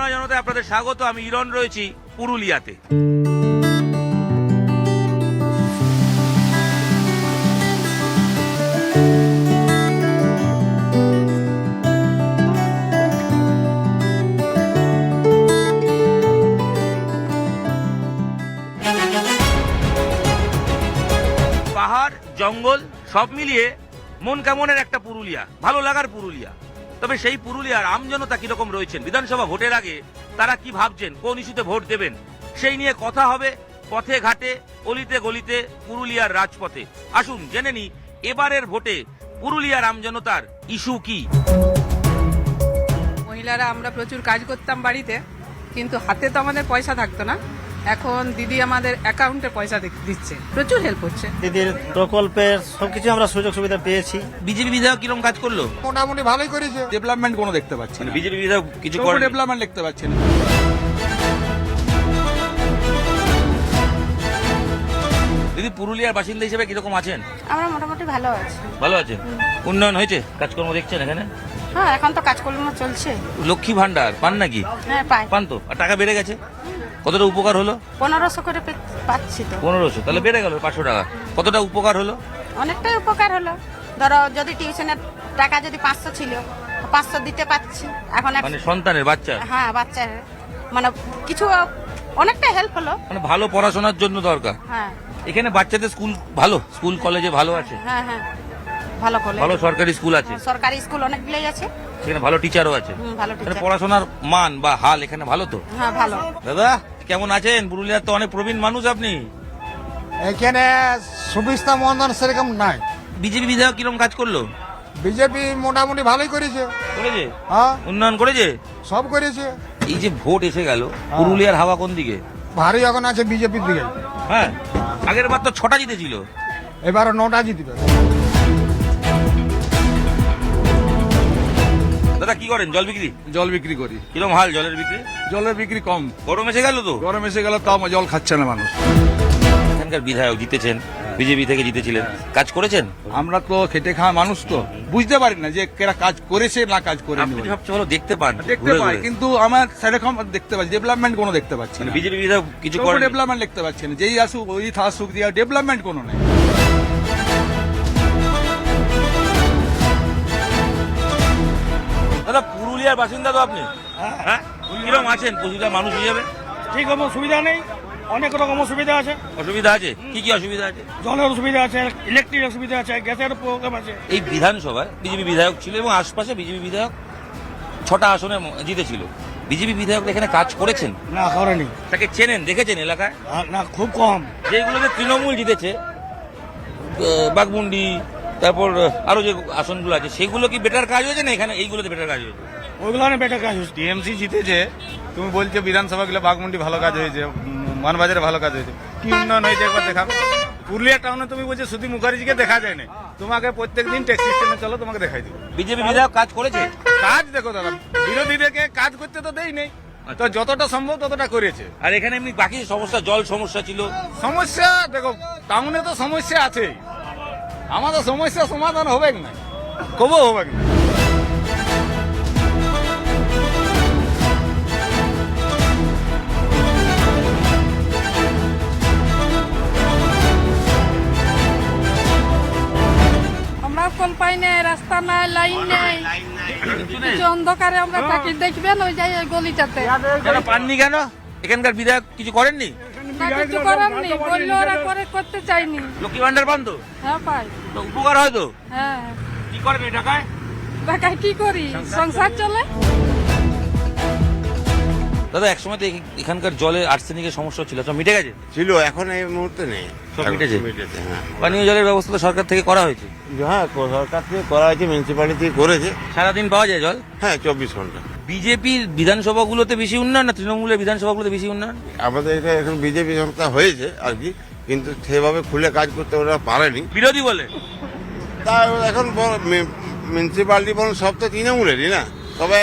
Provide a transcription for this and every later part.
বাংলা জনতায় আপনাদের স্বাগত। আমি ইরন রয়েছি পুরুলিয়াতে। পাহাড় জঙ্গল সব মিলিয়ে মন কেমনের একটা পুরুলিয়া, ভালো লাগার পুরুলিয়া। তবে সেই পুরুলিয়ার আমজনতা কিরকম রয়েছেন, বিধানসভা ভোটের আগে তারা কি ভাবছেন, কোন ইস্যুতে ভোট দেবেন, সেই নিয়ে কথা হবে পথে ঘাটে, অলিতে গলিতে, পুরুলিয়ার রাজপথে। আসুন জেনে নি এবারের ভোটে পুরুলিয়ার আমজনতার ইস্যু কি। মহিলারা আমরা প্রচুর কাজ করতাম বাড়িতে, কিন্তু হাতে তো আমাদের পয়সা থাকতো না। এখন দিদি আমাদের অ্যাকাউন্টে পয়সা দিচ্ছে, প্রচুর হেল্প হচ্ছে। দিদির প্রকল্পের সবকিছু আমরা সুযোগ সুবিধা পেয়েছি। বিজেপি বিধায়ক কিরকম কাজ করলো? মোটামুটি ভালোই করেছে। ডেভেলপমেন্ট কোনো দেখতে পাচ্ছি না। বিজেপি বিধায়ক কিছু কোনো করে ডেভেলপমেন্ট দেখতে পাচ্ছি না। দিদি পুরুলিয়ার বাসিন্দা হিসেবে কিরকম আছেন? আমরা মোটামুটি ভালো আছি। ভালো আছেন? উন্নয়ন হয়েছে? কাজকর্ম দেখছেন এখানে? হ্যাঁ, এখন তো কাজকর্ম চলছে। লক্ষ্মী ভান্ডার পান নাকি? হ্যাঁ, পাই। পান তো? আর টাকা বেড়ে গেছে, কতটা উপকার হলো? 1500 করে পাচ্ছি তো। 1500, তাহলে বেড়ে গেল 500 টাকা। কতটা উপকার হলো? অনেকটাই উপকার হলো। ধরো যদি টিউশনের টাকা যদি 500 ছিল, 500 দিতে পাচ্ছি এখন। মানে সন্তানের বাচ্চা, হ্যাঁ, বাচ্চার মানে কিছু অনেকটা হেল্প হলো। মানে ভালো পড়াশোনার জন্য দরকার। হ্যাঁ এখানে বাচ্চাদের স্কুল ভালো, স্কুল কলেজে ভালো আছে? হ্যাঁ হ্যাঁ, ভালো কলেজ, ভালো সরকারি স্কুল আছে, সরকারি স্কুল অনেকগুলোই আছে। সেখানে ভালো টিচারও আছে। ভালো মানে টিচার। পড়াশোনার মান বা হাল এখানে ভালো তো? হ্যাঁ, ভালো। দাদা কেমন আছেন? পুরুলিয়ার তো অনেক প্রবীণ মানুষ আপনি। এখানে সুবিধা মন্দন সেরকম নাই। বিজেপি বিধায়ক কিরকম কাজ করলো? বিজেপি মোটামুটি ভালোই করেছে। করেছে? হ্যাঁ, উন্নয়ন করেছে? সব করেছে। এই যে ভোট এসে গেল, পুরুলিয়ার হাওয়া কোন দিকে? ভারী এখন আছে বিজেপির দিকে। হ্যাঁ, আগের বার তো 6টা জিতেছিল, এবার 9টা জিতবে। দাদা কি করেন? জল বিক্রি? জল বিক্রি করি। কিরকম হাল জলের বিক্রি? জলের বিক্রি কম। গরম এসে গেল তো, গরম এসে গেল, তাও জল খাচ্ছে না মানুষ। এখানকার বিধায়ক জিতেছেন, বিজেপি থেকে জিতেছিলেন, কাজ করেছেন? আমরা তো খেটে খাওয়া মানুষ, তো বুঝতে পারি না যে কেরা কাজ করেছে না কাজ করেনি। আপনি সবচেয়ে ভালো দেখতে পান, দেখতে ঘুরে পাই, ঘুরে। কিন্তু আমার সেরকম দেখতে পাচ্ছি ডেভেলপমেন্ট কোনো দেখতে পাচ্ছি না। বিজেপি বিধায়ক কিছু কোনো করেন? ডেভেলপমেন্ট দেখতে পাচ্ছি না। যেই আসুক ওই আসুক দিয়ে ডেভেলপমেন্ট কোনো নেই। দাদা পুরুলিয়ার বাসিন্দা তো আপনি, হ্যাঁ? কিরকম আছেন পুরুলিয়ার মানুষ হিসেবে? ঠিক রকম সুবিধা নেই, অনেক রকম অসুবিধা আছে। অসুবিধা আছে? কি কি অসুবিধা আছে? জলের অসুবিধা আছে, ইলেকট্রিক অসুবিধা আছে, গ্যাসের প্রবলেম আছে। এই বিধানসভায় বিজেপি বিধায়ক ছিল এবং আশপাশে বিজেপি বিধায়ক 6টা আসনে জিতেছিল। বিজেপি বিধায়ক এখানে কাজ করেছেন? না, করেনি। তাকে চেনেন, দেখেছেন এলাকায়? না, খুব কম। যেগুলোতে তৃণমূল জিতেছে, বাগমুন্ডি, তারপর আরো যে আসনগুলো আছে, সেগুলো কি বেটার কাজ হয়েছে না এখানে এইগুলোতে বেটার কাজ হয়েছে? ওইগুলো অনেক বেটার কাজ হচ্ছে। টিএমসি জিতেছে, তুমি বলছো বিধানসভা গুলো বাগমুন্ডি ভালো কাজ হয়েছে, মানবাজারে ভালো কাজ হয়েছে, কি উন্নয়ন হয়েছে একবার দেখাবে? পুরুলিয়া টাউনে তুমি বলছো সুধী মুখার্জিকে দেখা যায় না, তোমাকে প্রত্যেক দিন ট্যাক্সি স্ট্যান্ডে চলো, তোমাকে দেখাই দিবে। বিজেপি বিধায়ক কাজ করেছে? কাজ দেখো দাদা, বিরোধীদেরকে কাজ করতে তো দেই নেই, তো যতটা সম্ভব ততটা করেছে। আর এখানে এমনি বাকি সমস্যা, জল সমস্যা ছিল। সমস্যা দেখো, টাউনে তো সমস্যা আছেই, আমাদের সমস্যা সমাধান হবে না, কবো হবে না। আমরা কল পাই নাই, রাস্তা নাই, লাইন নাই, কিছু অন্ধকারে আমরা থাকি। দেখবেন ওই যাই গলিটাতে। কেন পাননি কেন? এখানকার বিধায়ক কিছু করেননি? না, কিছু করার নেই, বললো ওরা করতে চাইনি। লক্ষ্মী ভান্ডার পান তো? হ্যাঁ, পাই। তো উপকার হয় তো? হ্যাঁ, কি করেন এই টাকায়? টাকায় কি করি, সংসার চলে। দাদা একসময় তো এখানকার জলে আর্সেনিকের সমস্যা ছিল, সব মিটে গেছে? ছিল, এখন এই মুহূর্তে নেই। সব মিটেছে? মিটেছে, হ্যাঁ। পানীয় জলের ব্যবস্থা তো সরকার থেকে করা হয়েছে? হ্যাঁ, সরকার থেকে করা হয়েছে, মিউনিসিপ্যালিটি করেছে। সারাদিন পাওয়া যায় জল? হ্যাঁ, 24 ঘন্টা। বিজেপির বিধানসভাগুলোতে বেশি উন্নয়ন না তৃণমূলের বিধানসভাগুলোতে বেশি উন্নয়ন? আমাদের এখানে এখন বিজেপি সংস্থা হয়েছে আর কি, কিন্তু সেভাবে খুলে কাজ করতে ওরা পারেনি। বিরোধী বলে? তা এখন মিউনিসিপ্যালিটি বলুন, সব তো তৃণমূলেরই না, তবে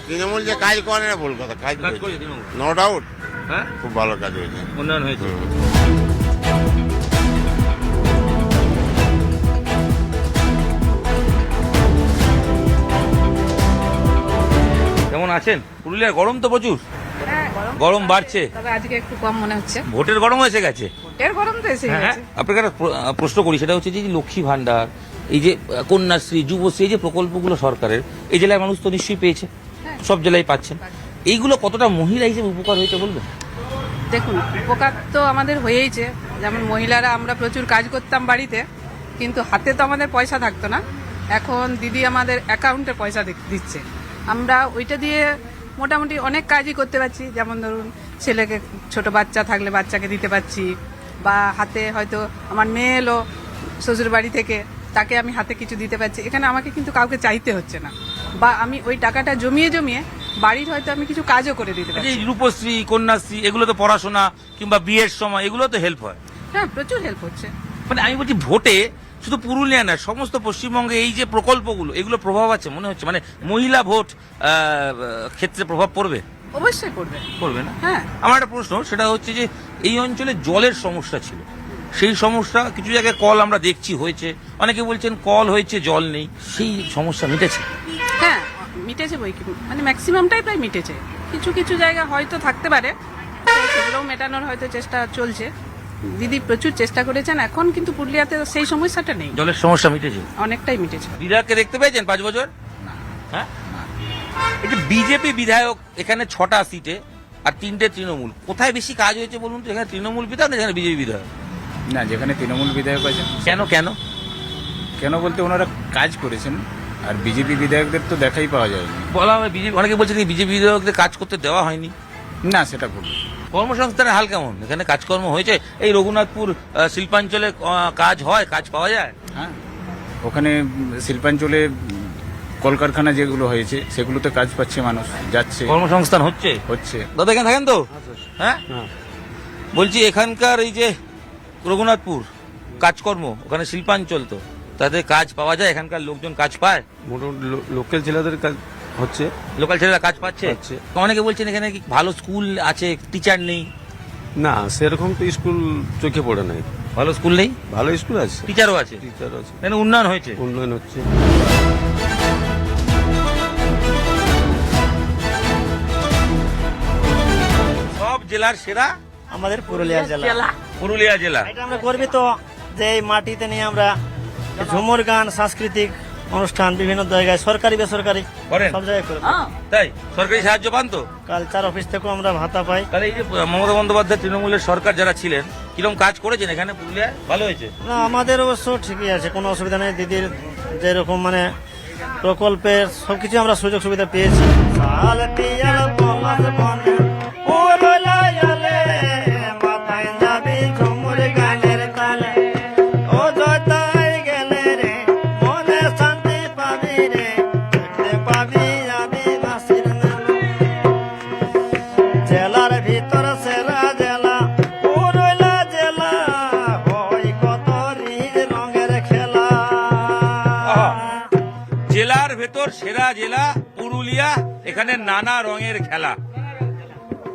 তৃণমূল যে কাজ করে না ভুল কথা, কাজ কাজ করেছে তৃণমূল? নো ডাউট, হ্যাঁ, খুব ভালো কাজ হয়েছে। উন্নয়ন হয়েছে। কেমন আছেন? পুরুলিয়ার গরম তো প্রচুর, গরম বাড়ছে, তবে আজকে একটু কম মনে হচ্ছে। ভোটের গরম এসে গেছে। এর গরম তো এসে গেছে। আপনাকে একটা প্রশ্ন করি, সেটা হচ্ছে যে এই লক্ষ্মী ভান্ডার, এই যে কন্যাশ্রী, যুবশ্রী, এই যে প্রকল্পগুলো সরকারের, এই জেলায় মানুষ তো নিশ্চয়ই পেয়েছে, সব জেলায় পাচ্ছেন। এইগুলো কতটা মহিলা হিসেবে উপকার হয়েছে বলবেন? দেখুন, উপকার তো আমাদের হয়েইছে। যেমন মহিলারা আমরা প্রচুর কাজ করতাম বাড়িতে, কিন্তু হাতে তো আমাদের পয়সা থাকতো না। এখন দিদি আমাদের অ্যাকাউন্টে পয়সা দিচ্ছে, আমরা ওইটা দিয়ে মোটামুটি অনেক কাজই করতে পারছি। যেমন ধরুন, ছেলেকে ছোট বাচ্চা থাকলে বাচ্চাকে দিতে পারছি, বা হাতে হয়তো আমার মেয়ে এলো শ্বশুর বাড়ি থেকে, তাকে আমি হাতে কিছু দিতে পারছি। এখানে আমাকে কিন্তু কাউকে চাইতে হচ্ছে না, বা আমি ওই টাকাটা জমিয়ে জমিয়ে বাড়ির হয়তো আমি কিছু কাজও করে দিতে পারছি। এই রূপশ্রী, কন্যাশ্রী, এগুলো তো পড়াশোনা কিংবা বিয়ের সময় এগুলো তো হেল্প হয়। হ্যাঁ, প্রচুর হেল্প হচ্ছে। মানে আমি বলছি, ভোটে শুধু পুরুলিয়া না, সমস্ত পশ্চিমবঙ্গে এই যে প্রকল্পগুলো, এগুলো প্রভাব আছে মনে হচ্ছে? মানে মহিলা ভোট ক্ষেত্রে প্রভাব পড়বে? অবশ্যই পড়বে। পড়বে না? হ্যাঁ। আমার একটা প্রশ্ন, সেটা হচ্ছে যে এই অঞ্চলে জলের সমস্যা ছিল, সেই সমস্যা কিছু জায়গায় কল আমরা দেখছি হয়েছে, অনেকে বলছেন কল হয়েছে জল নেই, সেই সমস্যা মিটেছে? হ্যাঁ, মিটেছে বই কি, মানে ম্যাক্সিমামটাই প্রায় মিটেছে। কিছু কিছু জায়গা হয়তো থাকতে পারে, তো সেগুলোও মেটানোর হয়তো চেষ্টা চলছে। দিদি প্রচুর চেষ্টা করেছেন, এখন কিন্তু পুরুলিয়াতে সেই সমস্যাটা নেই, জলের সমস্যা মিটেছে, অনেকটাই মিটেছে। বিধায়ককে দেখতে পেয়েছেন 5 বছর? হ্যাঁ, এই যে বিজেপি বিধায়ক এখানে 6টা সিটে আর 3টে তৃণমূল, কোথায় বেশি কাজ হয়েছে বলুন তো? এখানে তৃণমূল বিধায়ক না এখানে বিজেপি বিধায়ক? না, যেখানে তৃণমূল বিধায়ক আছে। কেন কেন কেন বলতে ওনারা কাজ করেছেন, আর বিজেপি বিধায়কদের তো দেখাই পাওয়া যায়নি। বলা হয় বিজেপি, অনেকে বলছেন বিজেপি বিধায়কদের কাজ করতে দেওয়া হয়নি। না, সেটা ভুল। কর্মসংস্থানের হাল কেমন? এখানে কাজকর্ম হয়েছে? এই রঘুনাথপুর শিল্পাঞ্চলে কাজ হয়, কাজ পাওয়া যায়? হ্যাঁ, ওখানে শিল্পাঞ্চলে কলকারখানা যেগুলো হয়েছে সেগুলোতে কাজ পাচ্ছে মানুষ, যাচ্ছে, কর্মসংস্থান হচ্ছে। হচ্ছে। দাদা এখানে থাকেন তো? হ্যাঁ, বলছি এখানকার এই যে রঘুনাথপুর কাজকর্ম, ওখানে শিল্পাঞ্চল, তো তাদের কাজ পাওয়া যায়? এখানকার লোকজন কাজ পায়? মোটামুটি লোকাল ছেলেদের কাজ হচ্ছে, লোকাল ছেলেরা কাজ পাচ্ছে? পাচ্ছে। অনেকে বলছেন এখানে কি ভালো স্কুল আছে, টিচার নেই? না, সেরকম তো স্কুল চোখে পড়ে নাই। ভালো স্কুল নেই, ভালো স্কুল আছে, টিচারও আছে, টিচার আছে, এখানে উন্নয়ন হয়েছে, উন্নয়ন হচ্ছে। সব জেলার সেরা আমাদের পুরুলিয়া জেলা। পুরুলিয়া জেলা। এটা আমরা গর্বিত যে এই মাটিতে নিয়ে আমরা ঝুমুর গান, সাংস্কৃতিক অনুষ্ঠান বিভিন্ন জায়গায়, সরকারি বেসরকারি করেন? সব জায়গায় করে। তাই সরকারি সাহায্য পান তো? কালচার অফিস থেকেও আমরা ভাতা পাই। তাহলে এই যে মমতা বন্দ্যোপাধ্যায় তৃণমূলের সরকার যারা ছিলেন, কিরকম কাজ করেছেন এখানে পুরুলিয়ায়? ভালো হয়েছে? না, আমাদের অবশ্য ঠিকই আছে, কোনো অসুবিধা নেই। দিদির যেরকম মানে প্রকল্পের সবকিছু আমরা সুযোগ সুবিধা পেয়েছি। জেলার ভিতর সেরা জেলা পুরুলিয়া জেলা, হয় কত রঙের খেলা। জেলার ভেতর সেরা জেলা পুরুলিয়া, এখানে নানা রঙের খেলা।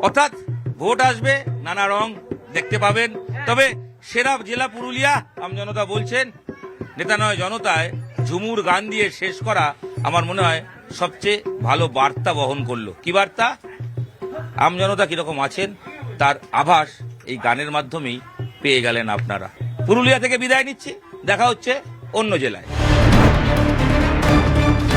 অর্থাৎ ভোট আসবে, নানা রং দেখতে পাবেন। তবে সেরা জেলা পুরুলিয়া, আমজনতা বলছেন। নেতা নয় জনতায় ঝুমুর গান দিয়ে শেষ করা আমার মনে হয় সবচেয়ে ভালো বার্তা বহন করলো। কি বার্তা? আমজনতা কিরকম আছেন তার আভাস এই গানের মাধ্যমেই পেয়ে গেলেন আপনারা। পুরুলিয়া থেকে বিদায় নিচ্ছি, দেখা হচ্ছে অন্য জেলায়।